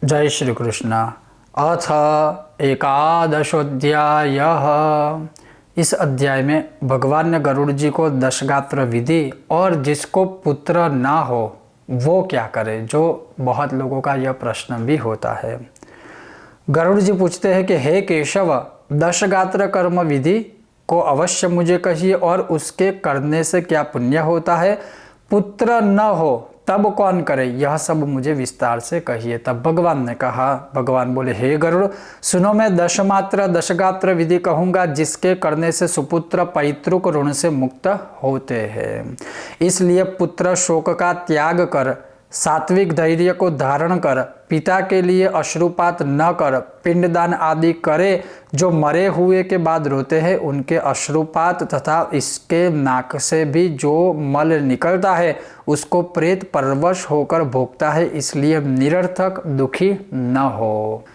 जय श्री कृष्ण। अथ एकादशोऽध्यायः। इस अध्याय में भगवान ने गरुड़ जी को दशगात्र विधि और जिसको पुत्र ना हो वो क्या करे, जो बहुत लोगों का यह प्रश्न भी होता है। गरुड़ जी पूछते हैं कि हे केशव, दशगात्र कर्म विधि को अवश्य मुझे कहिए और उसके करने से क्या पुण्य होता है। पुत्र न हो तब कौन करे, यह सब मुझे विस्तार से कहिए। तब भगवान ने कहा, भगवान बोले, हे गरुड़, सुनो, मैं दशगात्र विधि कहूँगा जिसके करने से सुपुत्र पैतृक ऋण से मुक्त होते हैं। इसलिए पुत्र शोक का त्याग कर, सात्विक धैर्य को धारण कर, पिता के लिए अश्रुपात न कर, पिंडदान आदि करे। जो मरे हुए के बाद रोते हैं उनके अश्रुपात तथा इसके नाक से भी जो मल निकलता है उसको प्रेत परवश होकर भोगता है, इसलिए निरर्थक दुखी न हो।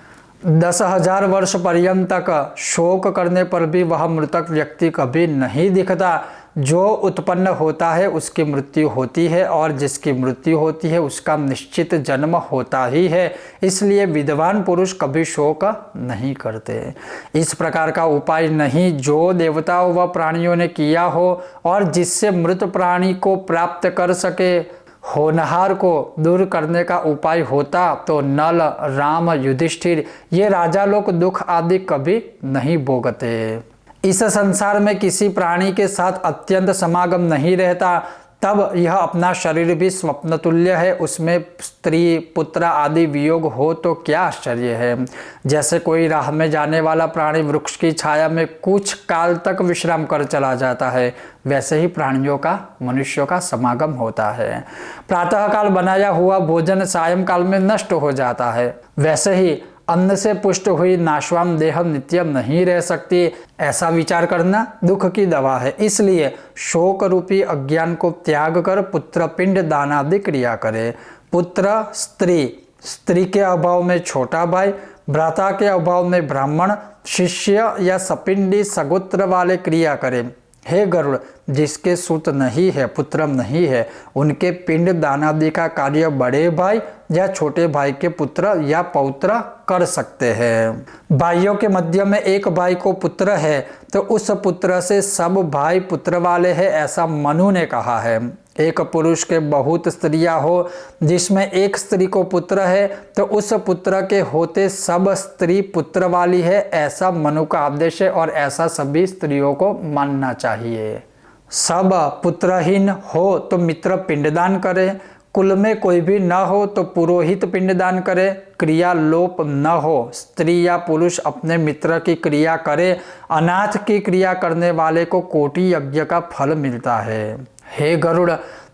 10,000 वर्ष पर्यंत तक शोक करने पर भी वह मृतक व्यक्ति कभी नहीं दिखता। जो उत्पन्न होता है उसकी मृत्यु होती है और जिसकी मृत्यु होती है उसका निश्चित जन्म होता ही है, इसलिए विद्वान पुरुष कभी शोक नहीं करते। इस प्रकार का उपाय नहीं जो देवताओं व प्राणियों ने किया हो और जिससे मृत प्राणी को प्राप्त कर सके। होनहार को दूर करने का उपाय होता तो नल, राम, युधिष्ठिर ये राजा लोग दुख आदि कभी नहीं भोगते। इस संसार में किसी प्राणी के साथ अत्यंत समागम नहीं रहता, तब यह अपना शरीर भी स्वप्न तुल्य है, उसमें स्त्री पुत्र आदि वियोग हो तो क्या आश्चर्य है। जैसे कोई राह में जाने वाला प्राणी वृक्ष की छाया में कुछ काल तक विश्राम कर चला जाता है, वैसे ही प्राणियों का मनुष्यों का समागम होता है। प्रातःकाल बनाया हुआ भोजन सायंकाल में नष्ट हो जाता है, वैसे ही अन्न से पुष्ट हुई नाशवान देह नित्य नहीं रह सकती। ऐसा विचार करना दुख की दवा है, इसलिए शोक रूपी अज्ञान को त्याग कर पुत्र पिंड दान आदि क्रिया करे। पुत्र स्त्री, स्त्री के अभाव में छोटा भाई, भ्राता के अभाव में ब्राह्मण, शिष्य या सपिंडी सगोत्र वाले क्रिया करे। हे गरुड़, जिसके सुत नहीं है, पुत्र नहीं है, उनके पिंड दानादि का कार्य बड़े भाई या छोटे भाई के पुत्र या पौत्र कर सकते हैं। भाइयों के मध्य में एक भाई को पुत्र है तो उस पुत्र से सब भाई पुत्र वाले हैं, ऐसा मनु ने कहा है। एक पुरुष के बहुत स्त्रियां हो जिसमें एक स्त्री को पुत्र है तो उस पुत्र के होते सब स्त्री पुत्र वाली है, ऐसा मनु का आदेश है और ऐसा सभी स्त्रियों को मानना चाहिए। सब पुत्रहीन हो तो मित्र पिंडदान करे, कुल में कोई भी न हो तो पुरोहित पिंडदान करे, क्रिया लोप न हो, स्त्री या पुरुष अपने मित्र की क्रिया करे, अनाथ की क्रिया करने वाले को कोटि यज्ञ का फल मिलता है। हे गरुड़,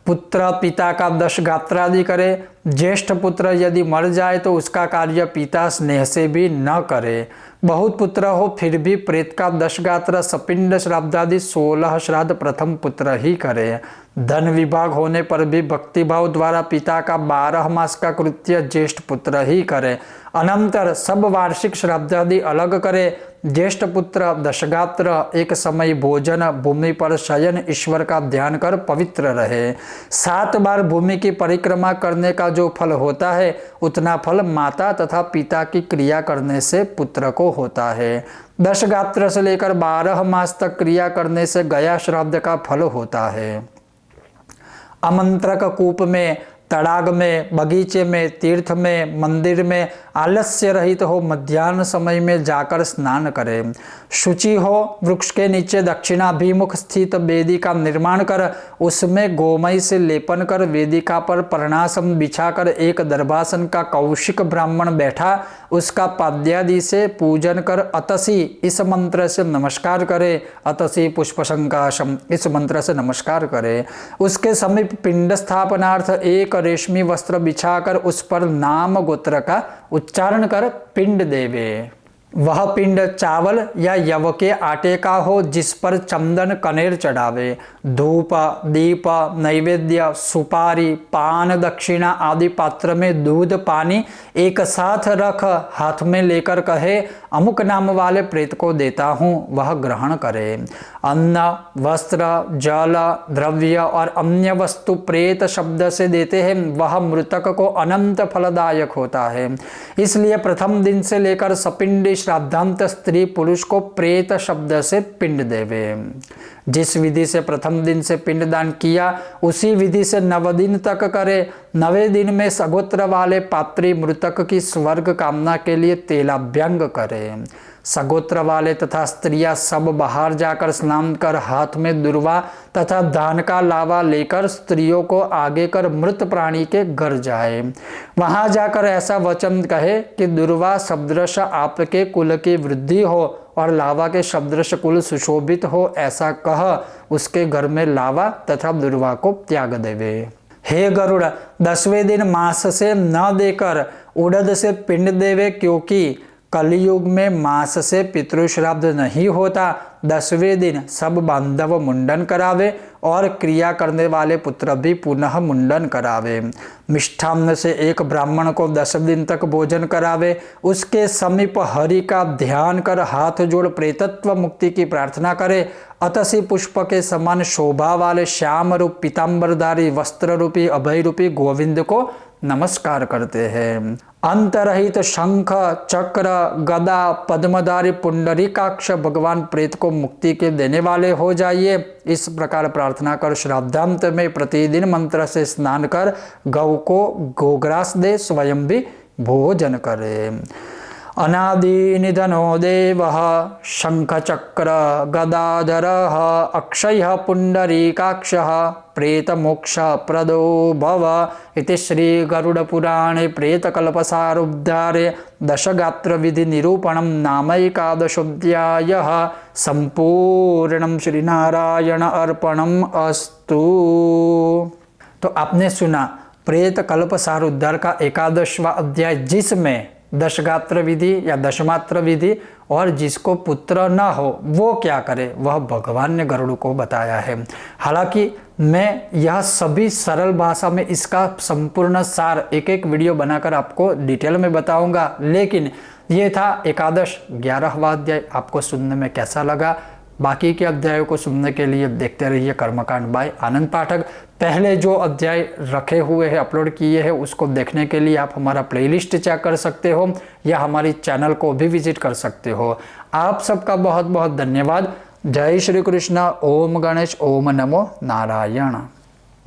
पुत्र पिता का दशगात्रादि करे। ज्येष्ठ पुत्र यदि मर जाए तो उसका कार्य पिता स्नेह से भी न करे। बहुत पुत्र हो फिर भी प्रेत का दशगात्र, सपिंड श्राद्धादि 16 श्राद्ध प्रथम पुत्र ही करे। धन विभाग होने पर भी भक्तिभाव द्वारा पिता का 12 मास का कृत्य ज्येष्ठ पुत्र ही करे। अनंतर सब वार्षिक श्राद्धादि अलग करे। ज्येष्ठ पुत्र दशगात्र एक समय भोजन, भूमि पर शयन, ईश्वर का ध्यान कर पवित्र रहे। 7 बार भूमि की परिक्रमा करने का जो फल होता है उतना फल माता तथा पिता की क्रिया करने से पुत्र को होता है। दशगात्र से लेकर 12 मास तक क्रिया करने से गया श्राद्ध का फल होता है। आमंत्रक कूप में, तड़ाग में, बगीचे में, तीर्थ में, मंदिर में आलस्य रहित हो मध्याह्न समय में जाकर स्नान करें। शुचि हो, वृक्ष के नीचे दक्षिणाभिमुख स्थित वेदिका निर्माण कर उसमें गोमय से लेपन कर वेदिका पर पर्णासन बिछाकर एक दर्भासन का कौशिक ब्राह्मण बैठा, उसका पाद्यादि से पूजन कर अतसी इस मंत्र से नमस्कार करे। अतसी पुष्पशंकाशम इस मंत्र से नमस्कार करे। उसके समीप पिंड स्थापनार्थ एक रेशमी वस्त्र बिछाकर उस पर नाम गोत्र का उच्चारण कर पिंड देवे। वह पिंड चावल या यव के आटे का हो जिस पर चंदन कनेर चढ़ावे। धूप, दीप, नैवेद्य, सुपारी, पान, दक्षिणा आदि पात्र में दूध पानी एक साथ रख हाथ में लेकर कहे, अमुक नाम वाले प्रेत को देता हूँ, वह ग्रहण करे। अन्न, वस्त्र, जल, द्रव्य और अन्य वस्तु प्रेत शब्द से देते हैं वह मृतक को अनंत फलदायक होता है। इसलिए प्रथम दिन से लेकर सपिंडी श्राद्धांत स्त्री पुरुष को प्रेत शब्द से पिंड देवे। जिस विधि से प्रथम दिन से पिंडदान किया उसी विधि से 9 दिन तक करे। 9वें दिन में सगोत्र वाले पात्री मृतक की स्वर्ग कामना के लिए तेलाभ्यंग करे। सगोत्र वाले तथा स्त्रियां सब बाहर जाकर स्नान कर हाथ में दुर्वा तथा धान का लावा लेकर स्त्रियों को आगे कर मृत प्राणी के घर जाए। वहां जाकर ऐसा वचन कहे कि दुर्वा सदृश आपके कुल की वृद्धि हो और लावा के सदृश कुल सुशोभित हो, ऐसा कह उसके घर में लावा तथा दुर्वा को त्याग देवे। हे गरुड़, 10वें दिन मांस से न देकर उड़द से पिंड देवे, क्योंकि कलयुग में मांस से पितृश्राद्ध नहीं होता। 10वें दिन सब बांधव मुंडन करावे और क्रिया करने वाले पुत्र भी पुनः मुंडन करावे। मिष्ठान्न से एक ब्राह्मण को 10 दिन तक भोजन करावे। उसके समीप हरि का ध्यान कर हाथ जोड़ प्रेतत्व मुक्ति की प्रार्थना करे। अतसी पुष्प के समान शोभा वाले श्याम रूप पीताम्बरधारी वस्त्र रूपी अभय रूपी गोविंद को नमस्कार करते हैं। अंतरहित शंख, चक्र, गदा, पद्मधारी पुंडरीकाक्ष भगवान प्रेत को मुक्ति के देने वाले हो जाइए। इस प्रकार प्रार्थना कर श्राद्धांत में प्रतिदिन मंत्र से स्नान कर गौ को गोग्रास दे, स्वयं भी भोजन करे। अनादि निधनो देवः शंखचक्र गदाधरः अक्षयः पुंडरीकाक्षः प्रेत मोक्ष प्रदो भव इति श्री गरुड़ पुराणे प्रेतकल्पसारोद्धारे दशगात्र विधि निरूपणं नामैकादशोऽध्यायः संपूर्णं श्री नारायण अर्पणम् अस्तु। तो आपने सुना प्रेत कल्पसार उद्धार का 11वां अध्याय, जिसमें दशगात्र विधि या दशमात्र विधि और जिसको पुत्र न हो वो क्या करे वह भगवान ने गरुड़ को बताया है। हालांकि मैं यह सभी सरल भाषा में इसका संपूर्ण सार एक एक वीडियो बनाकर आपको डिटेल में बताऊंगा, लेकिन ये था एकादश 11वां अध्याय। आपको सुनने में कैसा लगा? बाकी के अध्यायों को सुनने के लिए देखते रहिए कर्मकांड बाय आनंद पाठक। पहले जो अध्याय रखे हुए हैं, अपलोड किए हैं, उसको देखने के लिए आप हमारा प्लेलिस्ट चेक कर सकते हो या हमारी चैनल को भी विजिट कर सकते हो। आप सबका बहुत बहुत धन्यवाद। जय श्री कृष्ण। ओम गणेश, ओम नमो नारायण।